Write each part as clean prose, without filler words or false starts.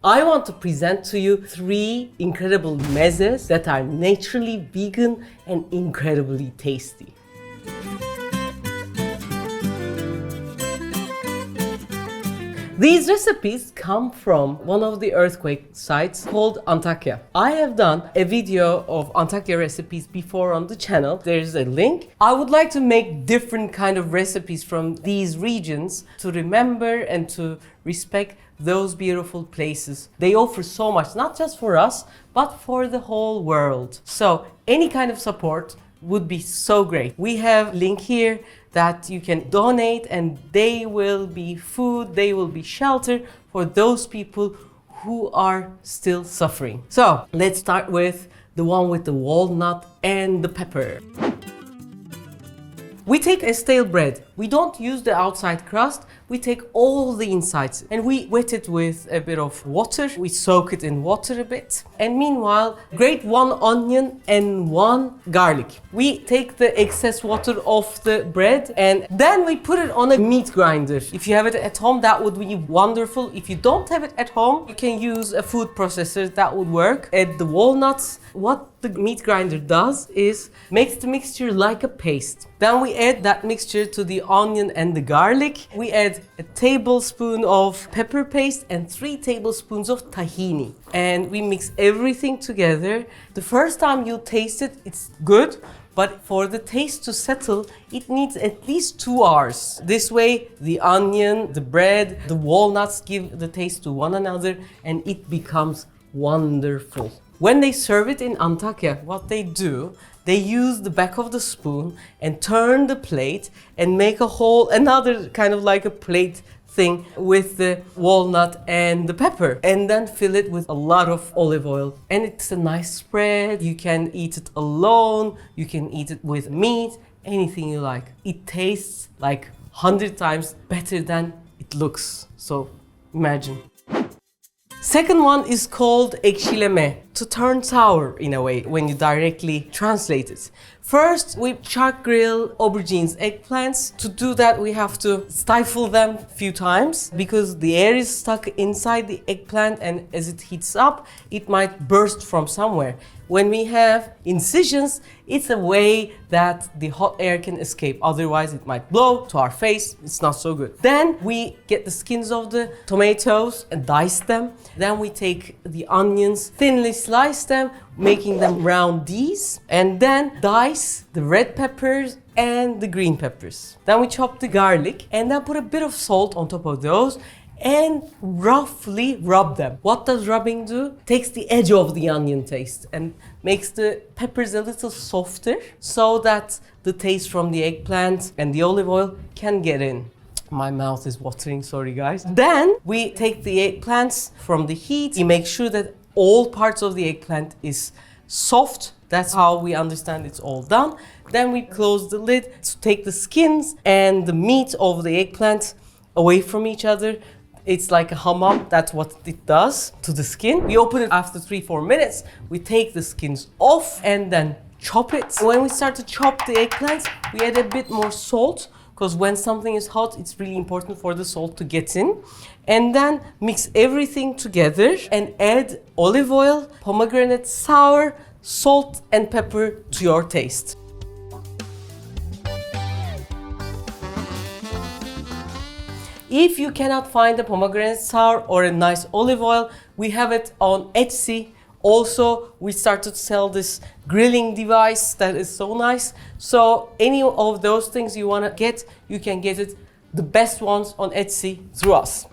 I want to present to you 3 incredible mezzes that are naturally vegan and incredibly tasty. These recipes come from one of the earthquake sites called Antakya. I have done a video of Antakya recipes before on the channel. There's a link. I would like to make different kind of recipes from these regions to remember and to respect those beautiful places. They offer so much, not just for us, but for the whole world. So any kind of support would be so great. We have a link here that you can donate, and they will be food, they will be shelter for those people who are still suffering. So let's start with the one with the walnut and the pepper. We take a stale bread. We don't use the outside crust. We take all the insides and we wet it with a bit of water. We soak it in water a bit. And meanwhile, grate 1 onion and 1 garlic. We take the excess water off the bread and then we put it on a meat grinder. If you have it at home, that would be wonderful. If you don't have it at home, you can use a food processor, that would work. Add the walnuts. What the meat grinder does is makes the mixture like a paste. Then we add that mixture to the onion and the garlic. We add a tablespoon of pepper paste and 3 tablespoons of tahini. And we mix everything together. The first time you taste it, it's good. But for the taste to settle, it needs at least 2 hours. This way, the onion, the bread, the walnuts give the taste to one another and it becomes wonderful. When they serve it in Antakya, what they do, they use the back of the spoon and turn the plate and make a whole, another kind of like a plate thing with the walnut and the pepper, and then fill it with a lot of olive oil. And it's a nice spread. You can eat it alone, you can eat it with meat, anything you like. It tastes like 100 times better than it looks. So imagine. Second one is called ekşileme, to turn sour in a way when you directly translate it. First, we charcoal grill aubergines, eggplants. To do that, we have to stifle them a few times because the air is stuck inside the eggplant, and as it heats up, it might burst from somewhere. When we have incisions, it's a way that the hot air can escape. Otherwise, it might blow to our face. It's not so good. Then we get the skins of the tomatoes and dice them. Then we take the onions, thinly slice them, making them round Ds, and then dice the red peppers and the green peppers. Then we chop the garlic and then put a bit of salt on top of those and roughly rub them. What does rubbing do? Takes the edge of the onion taste and makes the peppers a little softer so that the taste from the eggplant and the olive oil can get in. My mouth is watering, sorry guys. Then we take the eggplants from the heat. We make sure that all parts of the eggplant is soft. That's how we understand it's all done. Then we close the lid to take the skins and the meat of the eggplant away from each other. It's like a hammam, that's what it does to the skin. We open it after 3-4 minutes. We take the skins off and then chop it. When we start to chop the eggplants, we add a bit more salt because when something is hot, it's really important for the salt to get in. And then mix everything together and add olive oil, pomegranate sour, salt and pepper to your taste. If you cannot find a pomegranate sour or a nice olive oil, we have it on Etsy. Also, we started to sell this grilling device that is so nice. So any of those things you want to get, you can get it, the best ones on Etsy through us.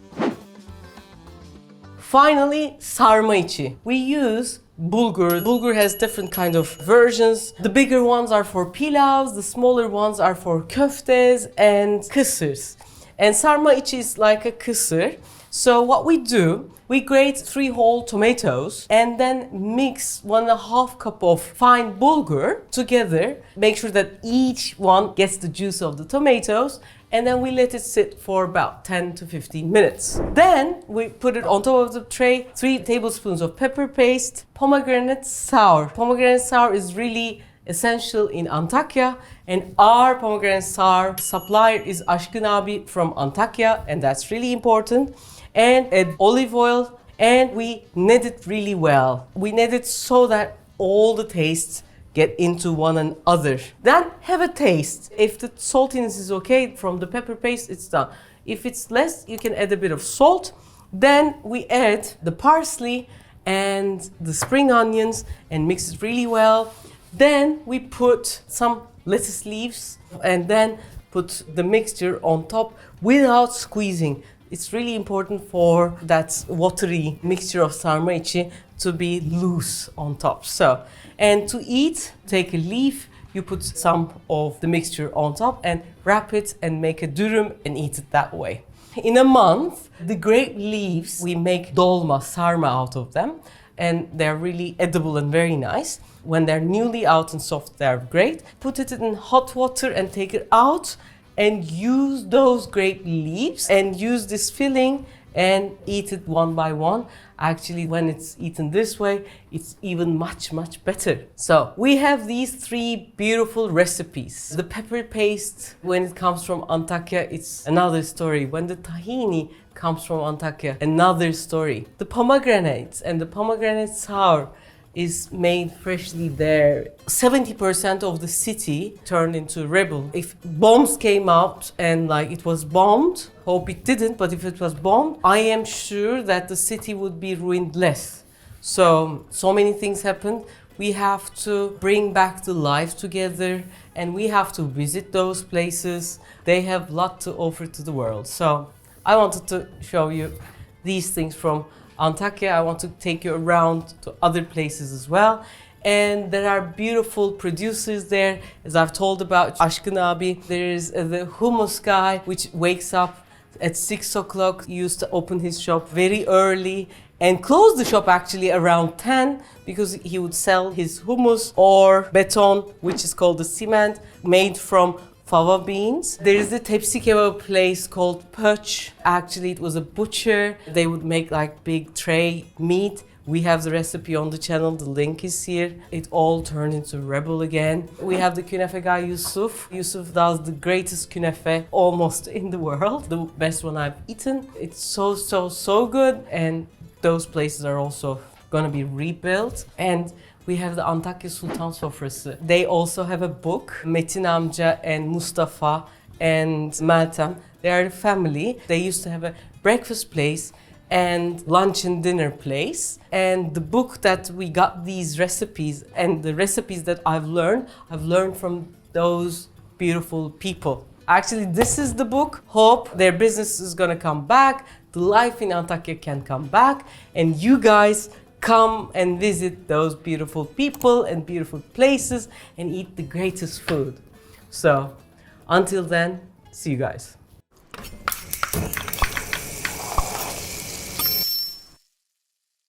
Finally, sarma içi. We use bulgur. Bulgur has different kind of versions. The bigger ones are for pilavs, the smaller ones are for köftes and kısırs. And sarma içi is like a kısır. So what we do, we grate 3 whole tomatoes and then mix 1.5 cup of fine bulgur together. Make sure that each one gets the juice of the tomatoes, and then we let it sit for about 10 to 15 minutes. Then we put it on top of the tray, 3 tablespoons of pepper paste, pomegranate sour. Pomegranate sour is really essential in Antakya, and our pomegranate sour supplier is Aşkın abi from Antakya, and that's really important. And add olive oil and we knead it really well. We knead it so that all the tastes get into one another. Then have a taste. If the saltiness is okay from the pepper paste, it's done. If it's less, you can add a bit of salt. Then we add the parsley and the spring onions and mix it really well. Then we put some lettuce leaves and then put the mixture on top without squeezing. It's really important for that watery mixture of sarma içi to be loose on top. So, and to eat, take a leaf, you put some of the mixture on top and wrap it and make a dürüm and eat it that way. In a month, the grape leaves, we make dolma, sarma out of them, and they're really edible and very nice. When they're newly out and soft, they're great. Put it in hot water and take it out and use those grape leaves and use this filling and eat it one by one. Actually, when it's eaten this way, it's even much better. So we have these 3 beautiful recipes. The pepper paste, when it comes from Antakya, it's another story. When the tahini comes from Antakya, another story. The pomegranates and the pomegranate sour is made freshly there. 70% of the city turned into rebel. If bombs came out and like it was bombed, hope it didn't, but if it was bombed, I am sure that the city would be ruined less. So many things happened. We have to bring back the life together and we have to visit those places. They have a lot to offer to the world. So I wanted to show you these things from Antakya. I want to take you around to other places as well. And there are beautiful producers there, as I've told about Aşkın Abi. There is the hummus guy, which wakes up at 6 o'clock. He used to open his shop very early and close the shop actually around 10 because he would sell his hummus or beton, which is called the cement, made from fava beans. There is a tepsi kebab place called Perch. Actually, it was a butcher. They would make like big tray meat. We have the recipe on the channel. The link is here. It all turned into rebel again. We have the künefe guy Yusuf. Yusuf does the greatest künefe almost in the world. The best one I've eaten. It's so good. And those places are also gonna be rebuilt. And we have the Antakya Sultan Sofrası. They also have a book. Metin amca and Mustafa and Meltem, they are a family. They used to have a breakfast place and lunch and dinner place. And the book that we got these recipes and the recipes that I've learned from those beautiful people. Actually, this is the book. Hope their business is gonna come back. The life in Antakya can come back. And you guys come and visit those beautiful people and beautiful places and eat the greatest food. So, until then, see you guys.